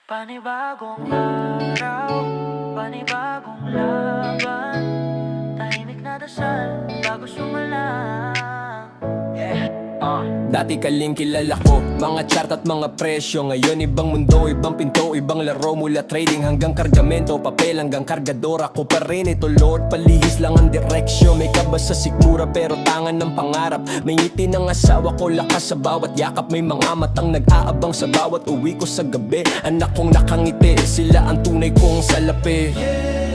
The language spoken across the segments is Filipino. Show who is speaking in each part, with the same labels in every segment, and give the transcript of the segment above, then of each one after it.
Speaker 1: Panibagong araw, panibagong laban. Tahimik na dasal, bago sumalang.
Speaker 2: Dati kaling kilala ko, mga chart at mga presyo. Ngayon ibang mundo, ibang pinto, ibang laro. Mula trading hanggang kargamento, papel hanggang kargador. Ako pa rin ito Lord, palihis lang ang direksyon. May kabas sa sikmura pero tangan ng pangarap. May ngiti ng asawa ko, lakas sa bawat yakap. May mga matang nag-aabang sa bawat uwi ko sa gabi. Anak kong nakangiti, sila ang tunay kong salapi.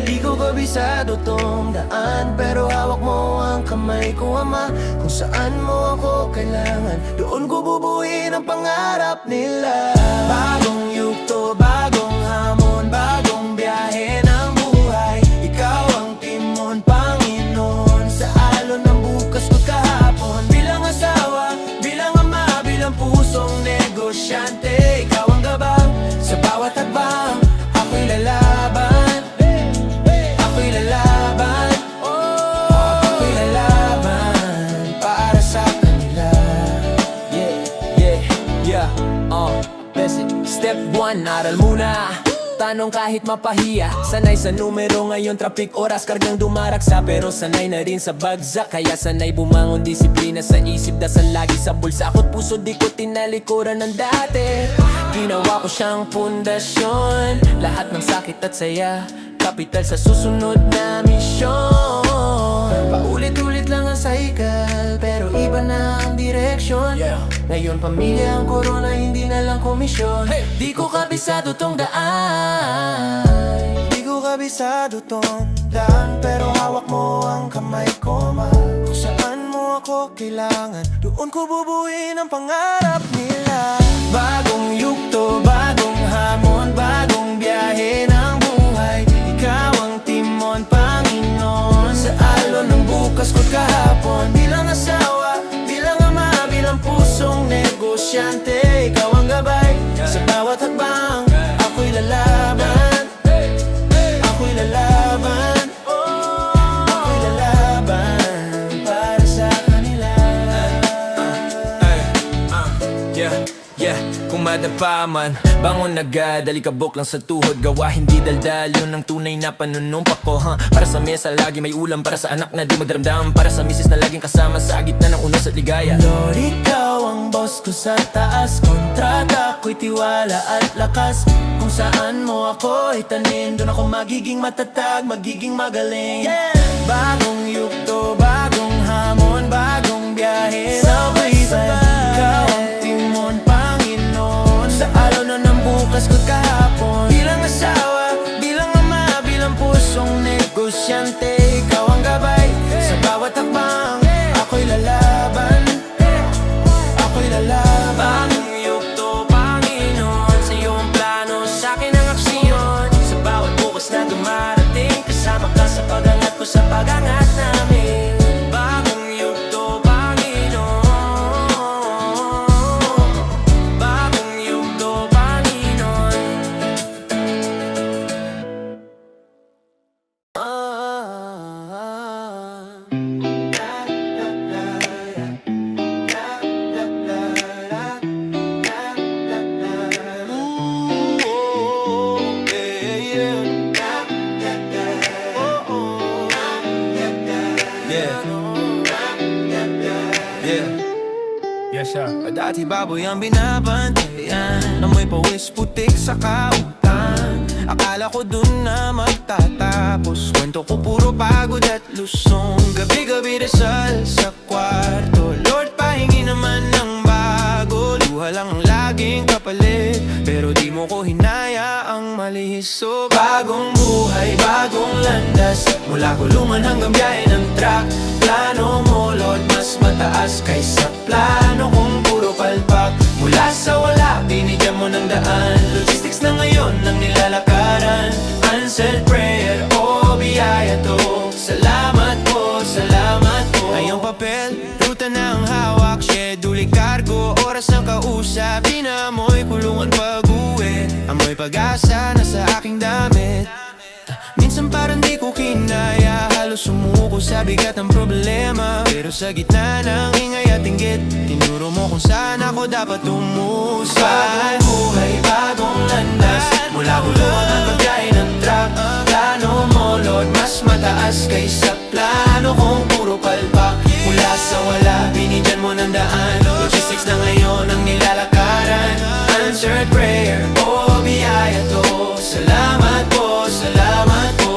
Speaker 3: Di ko kabisado tong daan, pero hawak mo ang kamay ko, Ama. Kung saan mo ako kailangan, doon ko bubuin ang pangarap nila. Bagong yugto, bagong hamon, bagong biyahe ng buhay. Ikaw ang timon, Panginoon, sa alon ng bukas ko kahapon. Bilang asawa, bilang ama, bilang pusong negosyante, ikaw ang gabang sa bawat hakbang. Ako'y lalaban, ako'y lalaban, ako'y lalaban para sa kanila.
Speaker 2: Listen. Step 1, aral muna. Tanong kahit mapahiya. Sanay sa numero ngayon, traffic oras, kargang dumaraksa. Pero sanay na rin sa bagsak, kaya sanay bumangon, disiplina sa isip, dasal lagi sa bulsa. Ako't puso di ko tinalikuran ng dati. Ginawa ko siyang pundasyon, lahat ng sakit at saya, kapital sa susunod na misyon.
Speaker 3: Paulit-ulit lang ang cycle, pero iba na ang direksyon. Ngayon pamilya ang korona, hindi na lang komisyon. Di ko kabisado tong daan, di ko kabisado tong daan, pero hawak mo ang kamay ko, Ma. Kung saan mo ako kailangan, doon ko bubuin ang pangarap nila. Bagong yugto, bagong hamon, bagong biyahe ng buhay. Ikaw ang timon, Panginoon, sa alon ng bukas ko kahapon. Bilang asawa, bilang ama, bilang pusong negosyante, ikaw ang gabay sa bawat hakbang. Ako'y lalaban, ako'y lalaban, ako'y lalaban para sa kanila.
Speaker 2: Kung madapa man, bangon agad, alikabok lang sa tuhod. Gawa hindi daldal, yun ang tunay na panunumpa ko, Para sa mesa lagi may ulam, para sa anak na di magdaramdam, para sa misis na laging kasama sa gitna ng unos at ligaya.
Speaker 3: Lord, ikaw ang boss ko sa taas, kontrata ko'y tiwala at lakas. Kung saan mo ako itanim, doon ako magiging matatag, magiging magaling. Bagong yugto, bagong hamon, bagong biyahe na sabay-sabay. Ikaw ang timon, Panginoon, sa alon ng bukas ko kahapon. Bilang asawa, bilang ama, bilang pusong negosyante, ikaw ang gabay sa bawat hakbang. Ako'y lalaban, ako'y lalaban. Bagong yugto, Panginoon, sa iyo ang plano, sa akin ang aksyon. Sa bawat bukas na dumarating, kasama ka sa pagangat ko, sa pagangat namin. Bagong yugto, Panginoon, bagong yugto, Panginoon. Dati baboy ang binabantayan, amoy pawis putik sa kautan. Akala ko dun na magtatapos, kwento ko puro pagod at lusong. Gabi-gabi dasal sa kwarto, Lord pahingi naman ng bago. Luha lang ang laging kapalit, pero di mo ko hinaya ang malihis. So bagong buhay, bagong landas, mula kulungan hanggang biyahe ng truck. Plano mo Lord mas mataas kaysa plano kong puro palpak. Mula sa wala, binigyan mo ng daan. Logistics na ngayon ang nilalakaran. Answered prayer, biyaya to. Salamat po, salamat po. Ngayong papel, ruta na ang hawak. Schedule, cargo, oras ng kausap. Di na amoy kulungan pag-uwi. Amoy pag-asa na sa aking damit. Minsan parang di ko kinaya, halos sumuko sa bigat ng problema. Pero sa gitna ng ingay at inggit, tinuro mo kung saan ako dapat umusad. Bagong buhay, bagong landas, mataas kaysa plano kong puro palpak. Mula sa wala, binigyan mo ng daan. Logistics na ngayon ang nilalakaran. Answered prayer, biyaya to. Salamat po, salamat po.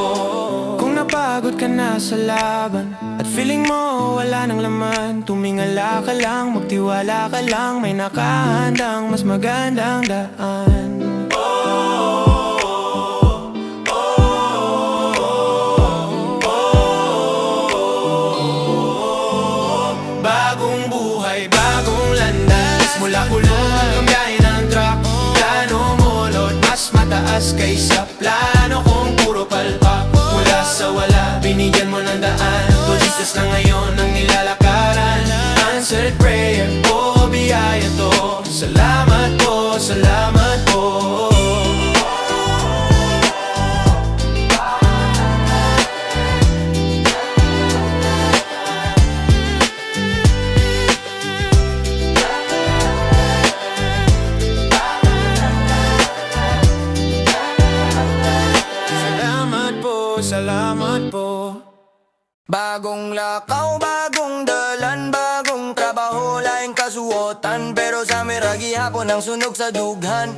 Speaker 3: Kung napagod ka na sa laban at feeling mo wala nang laman, tumingala ka lang, magtiwala ka lang, may nakahandang mas magandang daan. Bagong buhay, bagong landas. Mula kulong hanggang biyahe ng truck. Plano mulot, mas mataas kaysa plano kung puro palpak. Mula sa wala, binigyan mo ng daan. Logistics na ngayon ang nilalakaran. Answered prayer, biyaya to. Salamat po, salamat po. Salamat po. Bagong lakaw, bagong dalan, bagong trabaho, laing kasuotan. Pero sa miragi hapon ang sunog sa dughan.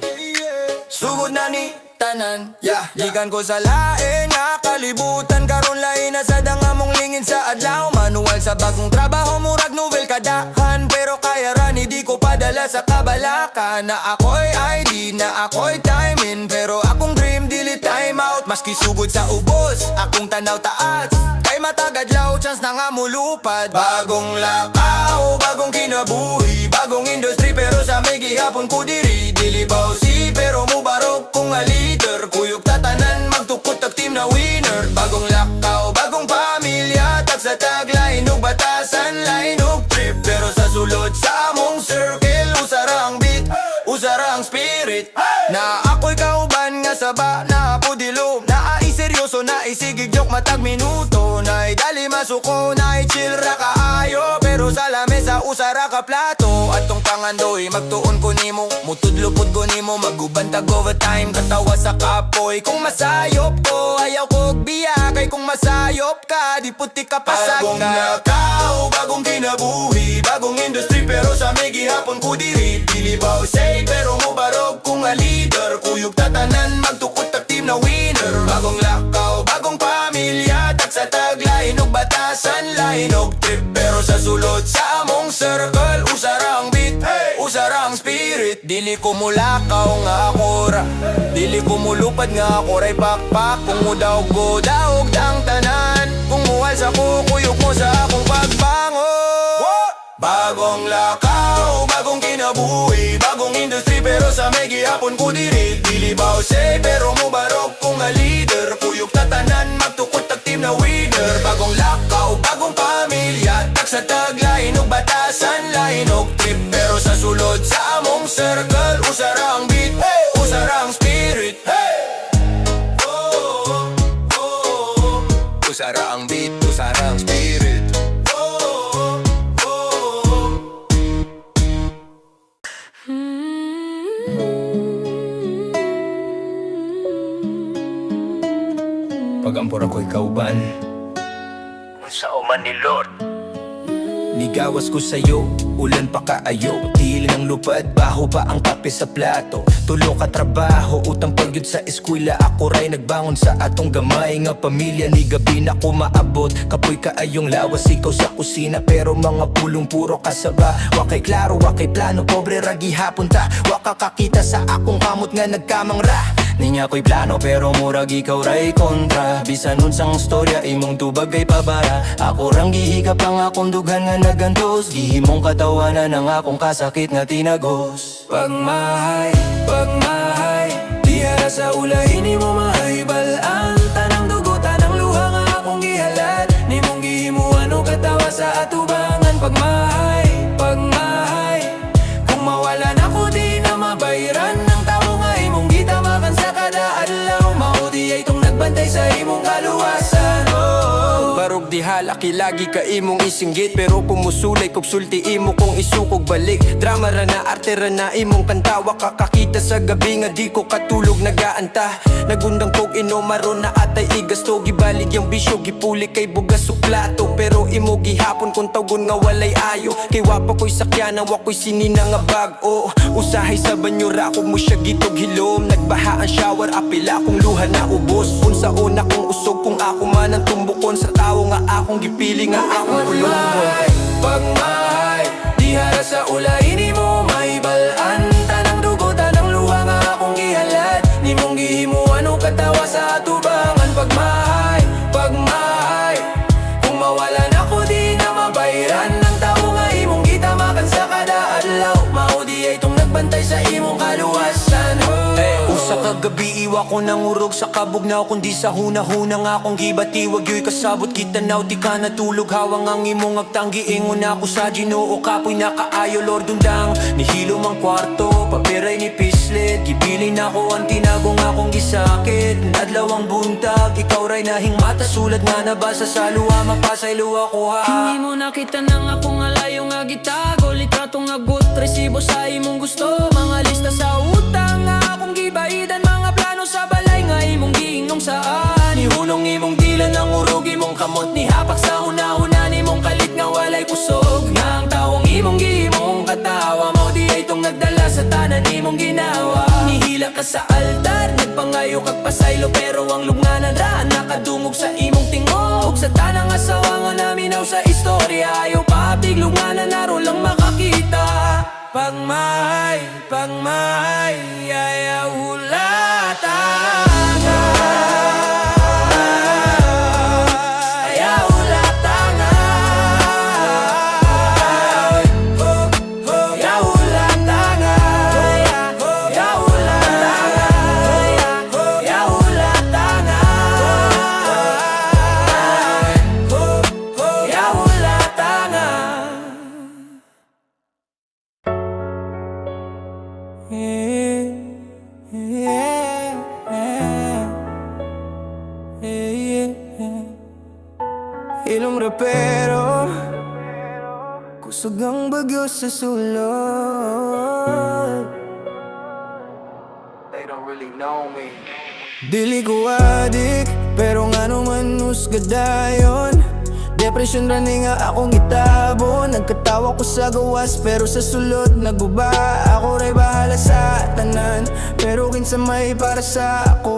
Speaker 3: Sugod na ni tanan, gikan ko sa lain nga kalibutan. Karon lain na sa dangamong lingin sa adlaw. Manual sa bagong trabaho, murag novel kadahan. Pero kaya rani di ko padala sa kabalakan. Na ako'y ID, na ako'y time in. Pero akong dream dili time out. Maski sugod sa ubos, akong tanaw taas. Kay matagadlaw, chance na nga mulupad. Bagong lakaw, bagong kinabuhi, bagong industry. Pero sa may gihapon ko diri, dili bawsi. Pero mubarok kung a leader. Kuyog tatanan, magtukot tag team na winner. Bagong lakaw, bagong pamilya. Tag sa tagline, ug batasan, line ug trip. Pero sa sulod sa among circle, usara ang beat, usara ang spirit. Na ako'y kauban nga saba, na pudilom. Na ay seryoso, na isigig joke matag minuto. Na dali masuko, na chill ra kaayo. Pero sa lamesa, usara ka plato. At tong pangandoy, magtuon ko nimo, mutudlupod ko nimo, magubantag overtime, katawa sa kapoy. Kung masayop ko, ayaw ko biya. Kay kung masayop ka, di puti ka pasag. Bagong lakaw, bagong kinabuhi, bagong industry. Pero sa may gihapon ko diri, dili bawsay. Pero mubarog kung a leader. Kuyog tatanan, magtukot tag team na winner. Bagong lakaw, bagong pamilya. Tag sa tagline, ug batasan, line ug trip. Pero sa sulod sa among circle, usara ang beat, usara ang spirit. Dili ko mulakaw nga akora, dili ko mulupad nga ako ray pakpak. Kung mudaog ko, daog dang tanan. Kung muwal sa kukuyog mo sa akong pagbangon. Bagong lakaw, bagong kinabuhi, bagong industry. Pero sa may gihapon ko diri, dili bawsay. Pero mubarok kung a leader. Kuyog tatanan, magtukot tag team na winner. Bagong lakaw, bagong pamilya. Tag sa tagline, ug batasan, line ug trip. Pero sa sulod sa among circle, usara ang beat, usara ang spirit. Usara ang beat, usara ang spirit. Pag-ampor ako'y kauban sa oman ni Lord. Nigawas ko sa'yo, ulan pa kaayo. Tili ng lupad, baho pa ang kape sa plato. Tulo ka trabaho, utang pagyud sa eskwela. Ako ray nagbangon sa atong gamay nga pamilya. Ni gabi na ko maabot, kapoy kaayong lawas. Ikaw sa kusina, pero mga pulong puro kasaba. Wakay klaro, wakay plano, pobre ragi hapon ta. Waka kakita sa akong kamot nga nagkamang ra. Ninya ko'y plano pero murag ikaw ray kontra. Bisan unsang storya imong tubag kay pabara. Ako rang gihigap ang akong dughan nga nagantos. Gihimong katawanan ang akong kasakit nga tinagos. Pagmahay, pagmahay, diara sa ulahin mo mahibal. Ang tanang dugo, tanang luha nga akong gihalat. Nimong gihimuan o katawa sa atubangan. Pagmahay, pagmahay, kung mawalan ako di na mabayran. Ng tao nga imong gitamakan sa kada adlaw. Maudi ay itong nagbantay sa imong kaluwasan. Barog di hala Nagbalaki lagi ka imong isinggit, pero kumusulay kog sulti imo kung isukog balik. Drama ra na, arte ra na imong kantawa. Kakakita sa gabi nga di ko katulog nagaanta. Nagundang kog inomaro na atay igasto. Gibalig yung bisyo, gipuli kay bugas o plato. Pero imo gihapon kung tawgon nga walay ayo. Kay wapa ko'y sakyanan, wako'y sinina nga bag. Oo, usahay sa banyura ko mo siya gitog hilom. Nagbaha ang shower, apila kong luha na ubos. Unsa una kong usog kung ako man ang tumbukon. Sa tao nga akong gipili nga akong ulong. Pagmahay, di hara sa ulaini mo maibalaan. Tanang dugo, tanang luha nga akong gihalad. Ni mong gihimuan o katawa sa atubangan. Pagmahay, pagmahay, kung mawalan ako di na mabayran. Ng tao nga imong gitamakan sa kada adlaw. Maudi ay itong nagbantay sa imong kaluwasan. Usa kagabi iwa ko nang urog sa kabugnaw. Kundi sa hunahuna nga akong gibatiwag yo'y kasabot kita naw. Di ka natulog hawang ang imong agtanggi. Ingon ako sa Ginoo kapoy nakaayo Lord undang. Nihilom ang kwarto, papiray ni pislet. Gibilin ako ang tinagong akong gisakit. Adlaw ang buntag, ikaw ray nahing mata. Sulat nga nabasa sa luha, mapasay luha ko ha.
Speaker 4: Hindi mo nakita nang akong alayo nga gitago. Litrato nga gut, resibo sa imong gusto. Mga lista sa utang nga akong gibaidan. Mga plano sa balay nga imong giingong saan.
Speaker 3: Nihunong imong dila ng urog imong kamot. Nihapak sa una-una nimong kalit nga walay kusog. Nga ang taong imong gihimong katawa. Mao di ay itong nagdala sa tanan imong ginawa. Nihila ka sa altar, nagpangayo kag pasaylo. Pero ang lugnanan ra nakadungog sa imong tingog. Sa tanang asawa nga naminaw sa istorya. Ayaw paapig lugnanan naro lang makakita. Pagmahay, pagmahay, ayaw hulatan. Ilong rapero, kusog ang bagyo sa sulod. They don't really know me. Dili ko adik, pero nga naman husga dayon. Depresyon ra ni nga akong gitabo. Nagkatawa ko sa gawas, pero sa sulod naguba. Ako ray bahala sa tanan, pero kinsa may para sa ako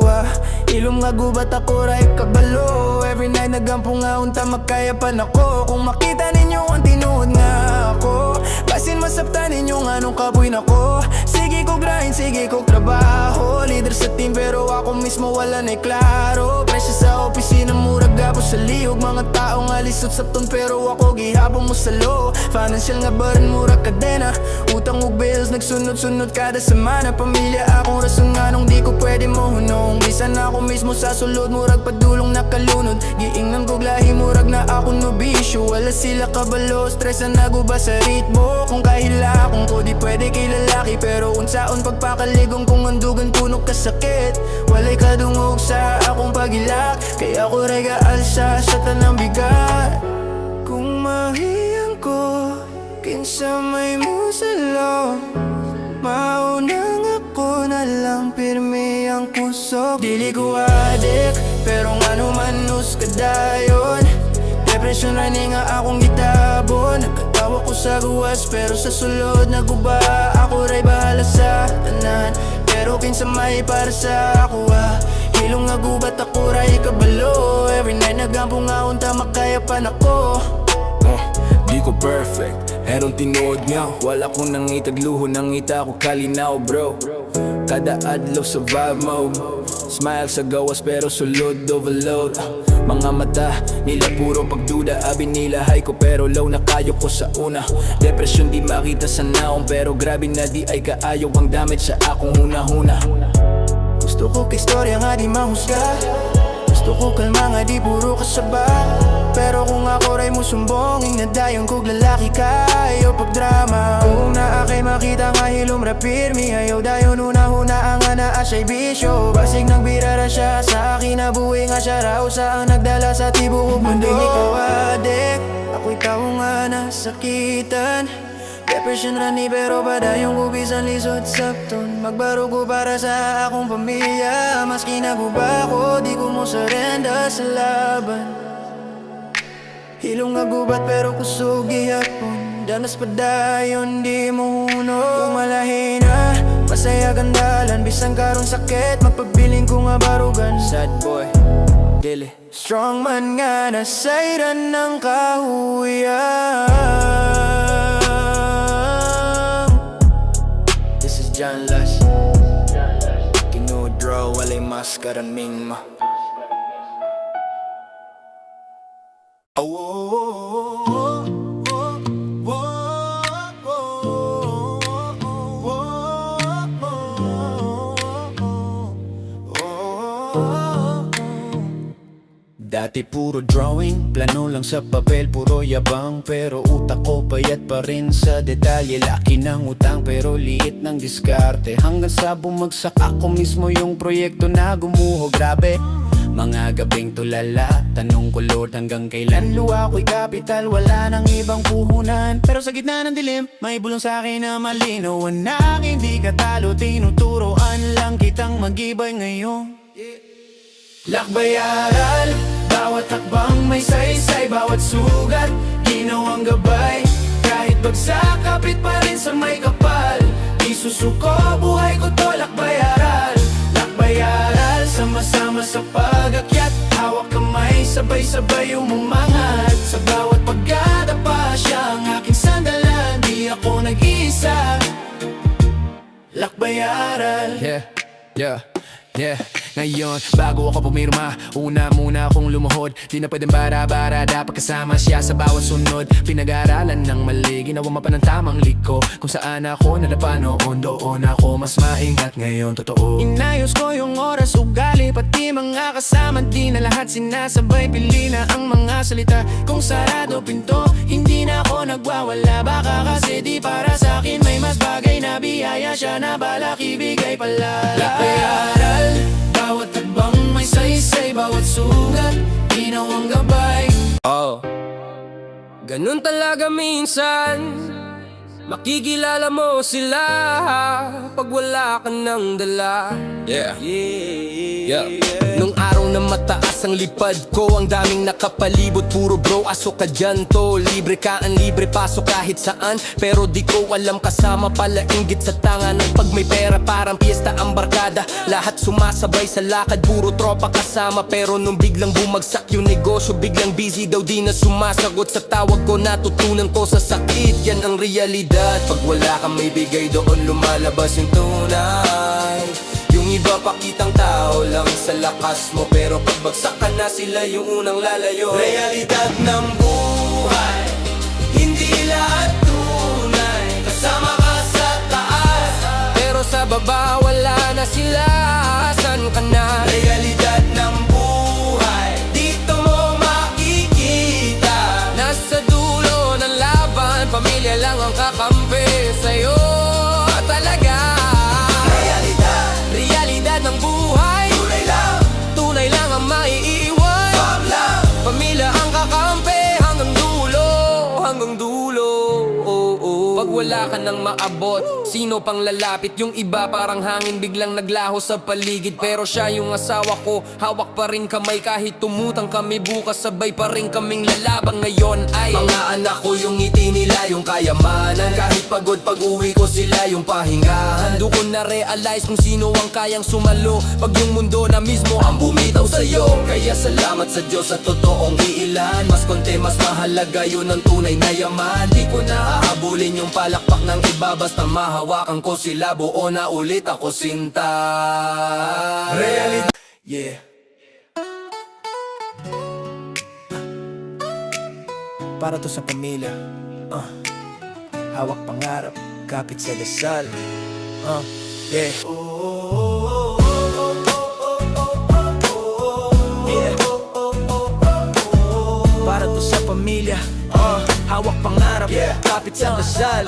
Speaker 3: Ilom nga gubat ako ray kabalo. Every night nagampo nga unta makayapan ako. Kung makita ninyo ang tinuod nga ako, basin masaptan ninyo nga nung kapoy na ko. Sige ko grind, sige ko trabaho. Leader sa team pero ako mismo wala na'y klaro. Presyo sa opisina, murag gapos sa lihog. Mga tao nga lisod sa ton pero ako gihapon mo sa low. Financial nga burn, murag kadena. Utang ug bills, nagsunod-sunod kada semana. Pamilya akong rason nga nung di ko pwede mo hunong. Bisan ako mismo sa sulod, murag padulong nakalunod. Giingnan ko glahi, murag na ako nobisyo. Wala sila kabalo, stress na naguba sa ritmo. Kung kahila kung ko di pwede kay lalaki, pero unsaon pagpakaligong kung andugan puno kasakit. Walay kadungog sa akong pagilak, kaya ako ray gaalsa sa tanang bigat. Kung mahiyang ko, kinsa may musalo. Maunang ako na lang pirmi ang kusog. Dili ko adik, pero nga naman huskadayon. Depresyon ra ni nga akong gitabo. Nagkatawa ko sa gawas, pero sa sulod naguba. Ako ray bahala sa tanan, pero kinsa may para sa ako Hilong nga gubat ako ray kabalo. Every night nagampo nga unta makayapan ako. Di ko perfect, erong tinuod nga. Wala kong nangitagluho, nangita ko kalinaw bro. Kada adlaw sa vibe mode, smile sa gawas pero sulod overload. Mga mata nila puro pagduda, abi nila high ko pero low na kayo ko sa una. Depresyon di makita sa naong, pero grabe na di ay kaayaw ang damage sa akong huna-huna. Gusto ko kay istorya nga di mahusga. Gusto Gusto ko kalma nga di puro kasaba. Pero kung ako ray mo sumbonging nadayon kog lalaki ka, ayaw pagdrama. Kung naa kay makita nga hilom rapirmi, ayaw dayon una-huna ang anaa siya'y bisyo. Basig nang birara siya sa akin, nabuhay nga siya raw sa ang nagdala sa tibuok mundo. Ikaw adik, ako'y tao nga nasakitan. Depression rani pero padayong kubisan lisod sakton. Magbaro ko para sa akong pamilya. Maski naguba ko, di ko mo surrender sa laban. Hilong nga gubat pero kusog gihapon. Danas padayon di mo huno. Umalahin na, masaya gandalan. Bisang karon sakit, magpagbiling ko nga barugan. Sad boy, dili strong man nga nasayran ng kahuyan. This is John Lush. Kinudraw, walay maskaran mingma.
Speaker 2: Dati puro drawing, plano lang sa papel, puro yabang. Pero utak ko payat pa rin sa detalye. Laki ng utang pero liit ng diskarte. Hanggang sa bumagsak ako mismo yung proyekto na gumuho. Grabe, mga gabing tulala, tanong ko Lord hanggang kailan luwa ko'y kapital, wala nang ibang puhunan. Pero sa gitna ng dilim, may bulong sa akin na malinaw. Anak, hindi ka talo, tinuturoan lang kitang magibay ngayon. Lakbay-aral, bawat hakbang may saysay, bawat sugat, ginawang gabay. Kahit bagsak, kapit pa rin sa may kapal. Di susuko, buhay ko to, lakbay-aral. Lakbay-aral, sama-sama sa pag-akyat. Hawak kamay, sabay-sabay umangat. Sa bawat pagdadapa, siya ang aking sandalan. Di ako nag-iisa, lakbay-aral. Yeah. Ngayon, bago ako pumirma, una muna akong lumuhod. Di na pwedeng bara-bara, dapat kasama siya sa bawat sunod. Pinag-aaralan ng mali, ginawa mapa ng tamang liko. Kung saan ako nadapa noon, doon ako mas maingat ngayon, totoo. Inayos ko yung oras, ugali, pati mga kasama. Di na lahat sinasabay, pili na ang mga salita. Kung sarado pinto, hindi na ako nagwawala. Baka kasi di para sa akin, may mas bagay na biyaya siya na balak ibigay pala. Lakbay-aral, bawat tagbang may saysay, bawat sugat, ginawang gabay.
Speaker 4: Ganun talaga minsan, makikilala mo sila pag wala ka ng dala. Nung araw na mataas ang lipad ko, ang daming nakapalibot, puro bro, aso ka dyan to. Libre ka ang libre, pasok kahit saan. Pero di ko alam kasama pala inggit sa tangan. Pag may pera parang piyesta ang barkada, lahat sumasabay sa lakad, puro tropa kasama. Pero nung biglang bumagsak yung negosyo, biglang busy daw, di na sumasagot sa tawag ko. Natutunan ko sa sakit, yan ang realidad. Pag wala kang may bigay, doon lumalabas yung tunay. Yung iba pakitang tao lang sa lakas mo, pero pagbagsak ka na sila yung unang lalayo. Realidad ng buhay, hindi lahat tunay. Kasama ka sa taas, pero sa baba wala na sila. Saan ka na? Realidad ng buhay, dito mo makikita. Nasa dulo ng laban, pamilya lang ang kakampi sa'yo. Talaga ng buhay, tunay lang ang maiiwan. Pamilya ang kakampi hanggang dulo, hanggang dulo. Pag wala ka nang maabot, sino pang lalapit? Yung iba parang hangin biglang naglaho sa paligid. Pero siya yung asawa ko, hawak pa rin kamay. Kahit tumutang kami bukas, sabay pa rin kaming lalabang. Ngayon ay mga anak ko yung ngiti nila, yung kayamanan. Kahit pagod pag uwi ko sila yung pahingahan. Doon ko na-realize kung sino ang kayang sumalo pag yung mundo na mismo ang bumitaw sa'yo. Kaya salamat sa Diyos sa totoong iilan. Mas konti mas mahalaga, yun ang tunay na yaman. Di ko na hahabulin yung palakpak ng iba, basta mahawakan ko sila, buo na ulit ako sinta. Realidad.
Speaker 3: Para to sa pamilya, hawak pangarap, kapit sa dasal. Yeah.
Speaker 2: lumapit sa kasal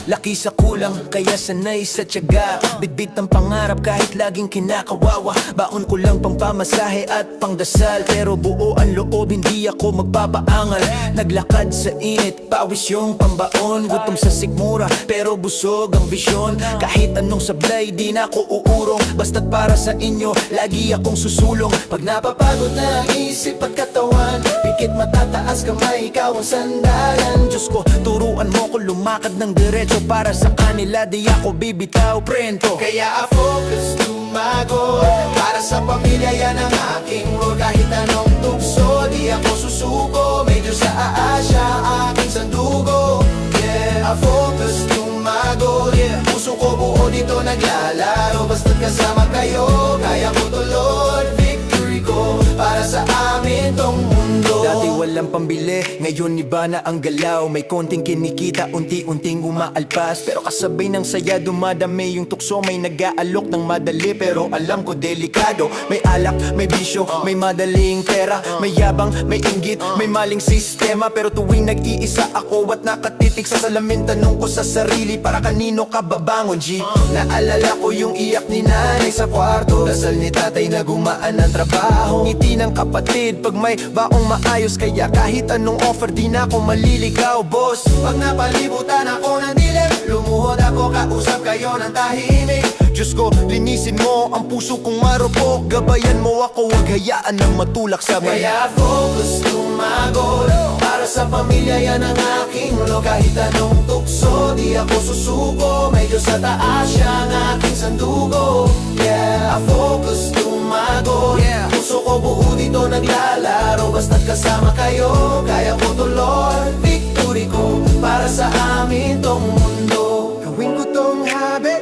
Speaker 2: Laki sa kulang, kaya sanay sa tiyaga Bitbit ng pangarap kahit laging kinakawawa Baon ko lang pang pamasahe at pangdasal Pero buo ang loob, hindi ako magpapaangal Naglakad sa init, pawis yung pambaon Gutom sa sigmura, pero busog ang visyon Kahit anong sablay, di na ako uurong Basta't para sa inyo, lagi akong susulong Pag napapagod na ang isip at katawan Pikit matataas kamay, ikaw ang sandalan Diyos ko, turuan mo ko lumakad ng diretso Para sa kanila, di ako bibitaw, prento
Speaker 3: Kaya focus tumago Para sa pamilya yan ang aking role Kahit anong tukso di ako susuko Medyo sa aasya aking sandugo Yeah, focus tumago Yeah, puso ko buo dito naglalaro Basta't kasama kayo Kaya ko to Lord Victory ko Para sa amin tong mundo
Speaker 2: Dati walang pambili, ngayon iba na ang galaw May konting kinikita, unti-unting umaalpas Pero kasabay ng saya, dumadami yung tukso May nag-aalok ng madali, pero alam ko delikado May alak, may bisyo, may madaling pera May yabang, may inggit, may maling sistema Pero tuwing nag-iisa ako at nakatitig sa salamin Tanong ko sa sarili, para kanino ka babangon, G? Naalala ko yung iyak ni nanay sa kwarto Dasal ni tatay na gumaan ang trabaho Ngiti ng kapatid, pag may baong maayos Kaya kahit anong offer di na ako maliligaw, boss
Speaker 3: Pag napalibutan ako ng dilim Lumuhod ako, kausap kayo ng tahimik
Speaker 2: Diyos ko, linisin mo ang puso kong marupok Gabayan mo ako, wag hayaan ng matulak sa
Speaker 3: Kaya focus tumago Para sa pamilya yan ang aking lo Kahit anong tukso, di ako susuko Medyo sa taas siya ang aking sandugo Yeah, focus tumago Puso ko buo dito naglalaro Basta't kasama kayo Kaya ko to Lord Victory ko Para sa amin tong mundo Gawin ko tong habit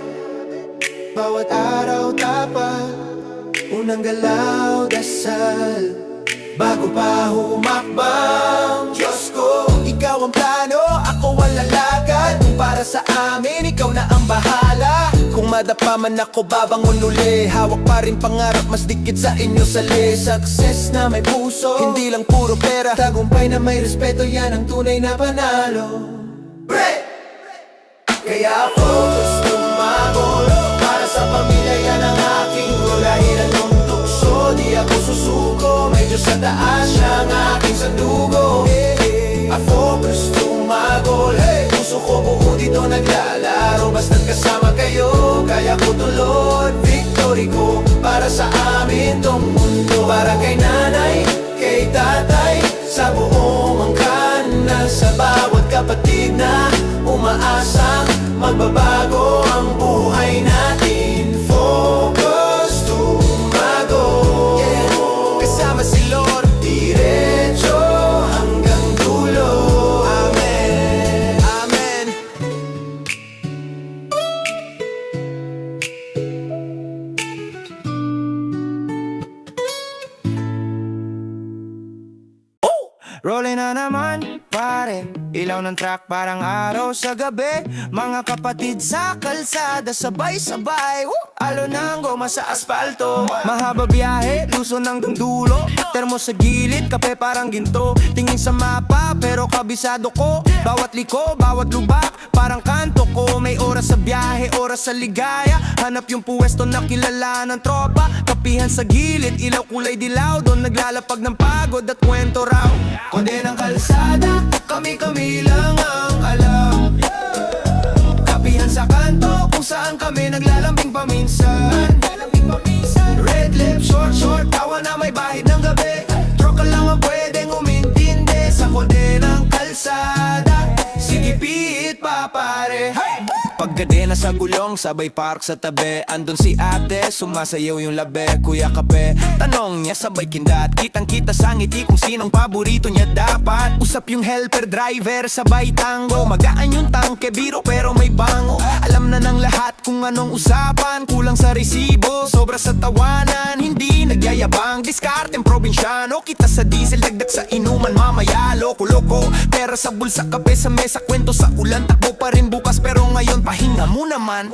Speaker 3: Bawat araw tapat Unang galaw dasal Bago pa humakbang Diyos ko, ikaw ang plano Ako ang lalakad Kung para sa amin, ikaw na ang bahala
Speaker 2: Kung madapa man ako, babangon uli Hawak pa rin pangarap, mas dikit sa inyo sali
Speaker 3: Success na may puso
Speaker 2: Hindi lang puro pera
Speaker 3: Tagumpay na may respeto, yan ang tunay na panalo Break! Kaya focus tumago Para sa pamilya yan ang aking role Kahit anong tukso, di ako susuko Medyo sa taas siya ang aking sandugo Focus tumago Puso ko buo dito naglalaro Basta't kasama kayo Kaya ko to Lord Victory ko Para sa amin tong mundo Para kay nanay, kay tatay Sa buong angkan Sa bawat kapatid na umaasang magbabago ang buhay natin Focus tumago Kasama si Lord Diretso hanggang dulo Amen Amen Rolling na naman, pare Ilaw ng truck parang araw sa gabi Mga kapatid sa kalsada Sabay-sabay Alo ng goma sa asfalto Mahaba biyahe, luso ng dulo Termo sa gilid, kape parang ginto Tingin sa mapa, pero kabisado ko Bawat liko, bawat lubak Parang kanto ko May oras sa biyahe, oras sa ligaya Hanap yung puwesto na kilala ng tropa Kapihan sa gilid, ilaw kulay dilaw Doon naglalapag ng pagod at kwento raw Konde ng kalsada, kami-kami lang ang alam Kapihan sa kanto, kung saan kami naglalambing paminsan Red lip, short, tawa na may bahid ng gabi Troka lang ang pwedeng umintindi Sa konde ng kalsada Sige pihit pa pare Pagkadena sa gulong, sabay park sa tabi Andun si ate, sumasayaw yung labi Kuya kape, tanong niya sabay kindat Kitang-kita sa ngiti kung sinong paborito niya dapat Usap yung helper driver, sabay tango Magaan yung tangke, biro pero may bango Alam na ng lahat kung anong usapan Kulang sa resibo, sobra sa tawanan Hindi nagyayabang, diskarteng probinsyano Kita sa diesel, dagdag sa inuman Mamaya loko-loko, pera sa bulsa Kape sa mesa, kwento sa ulan Takbo pa rin bukas pero ngayon pahinga mo naman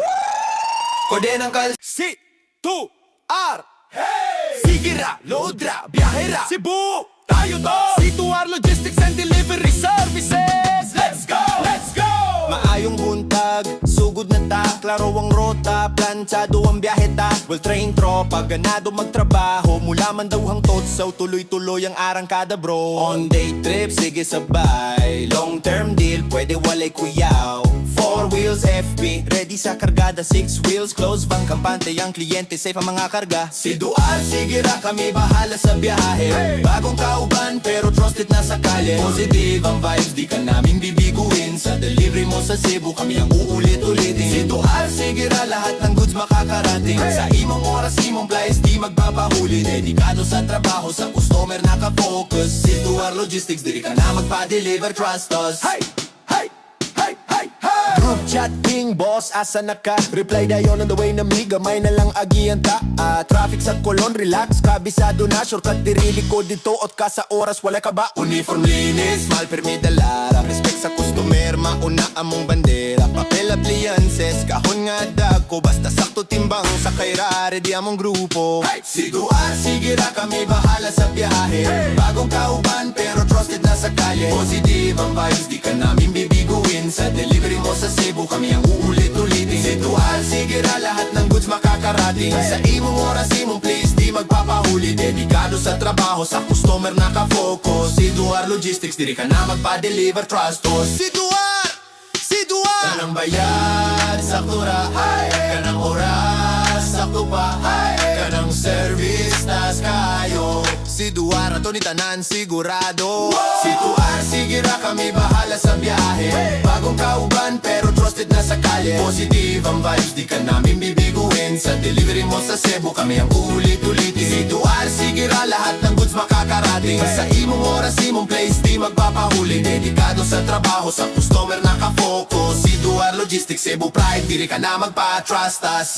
Speaker 3: Kode ng C2R Hey! Sigira, Lodra, Biyahera Cebu, tayo to C2R Logistics and Delivery Services Let's go! Let's go! Maayong buntag, sugod na ta, klaro ang rota, planchado ang biyahe ta. Well train tropa, ganado magtrabaho, mula man daw hangtod sa tuloy-tuloy ang arangkada bro. On day trip, sige sabay, long term deal, pwede walay kuyaw. 4 wheels FP, ready sa kargada, 6 wheels close bang kampante ang kliyente, safe ang mga karga. Si Duar, sige ra kami bahala sa biyahe. Bagong kauban pero trusted na sa kalye. Positive ang vibes, di ka namin bibiguin. Sa delivery mo sa Cebu, kami ang uulit-ulitin. Si Duar, sige ra lahat ng goods makakarating. Sa imong oras, imong place, di magpapahuli. Dedikado sa trabaho, sa customer nakafocus. Si Duar Logistics, diri ka na magpa-deliver, trust us. Hey! Group chat king boss, asa na ka? Reply dayon on the way na mi, gamay na lang agian ta. Traffic sa kolon, relax, kabisado na. Shortcut dirili ko dito, ot ka sa oras, wala ka ba? Uniform linis, mal permi dalara. Respect sa customer, mauna among bandera. Papel appliances, kahon nga dako. Basta sakto timbang, sa kaira, ready among grupo. Si Duar, sige ra kami bahala sa biyahe. Bagong kauban, pero trusted na sa kalye. Positive ang vibes, di ka namin bibiguin. Sa delivery mo sa Cebu, kami ang uulit-ulitin. Si Duar, sige ra lahat ng goods makakarating. Sa imong oras, imong place, di magpapahuli. Dedikado sa trabaho, sa customer nakafocus. Si Duar Logistics, diri ka na magpa-deliver, trust us. Si Duar! Si Duar! Kanang bayad, sakto ra. Kanang oras, sakto pa. Kanang service, tas kayo. Si Duar, ato ni tanan sigurado. Si Duar, sige ra kami bahala sa biyahe. Bagong kauban pero trusted na sa kalye. Positive ang vibes, di ka namin bibiguin. Sa delivery mo sa Cebu, kami ang uulit-ulitin. Si Duar, sige ra lahat ng goods makakarating. Sa imong oras, imong place, di magpapahuli. Dedikado sa trabaho, sa customer nakafocus. Si Duar Logistics, Cebu Pride, diri ka na magpa-trust us.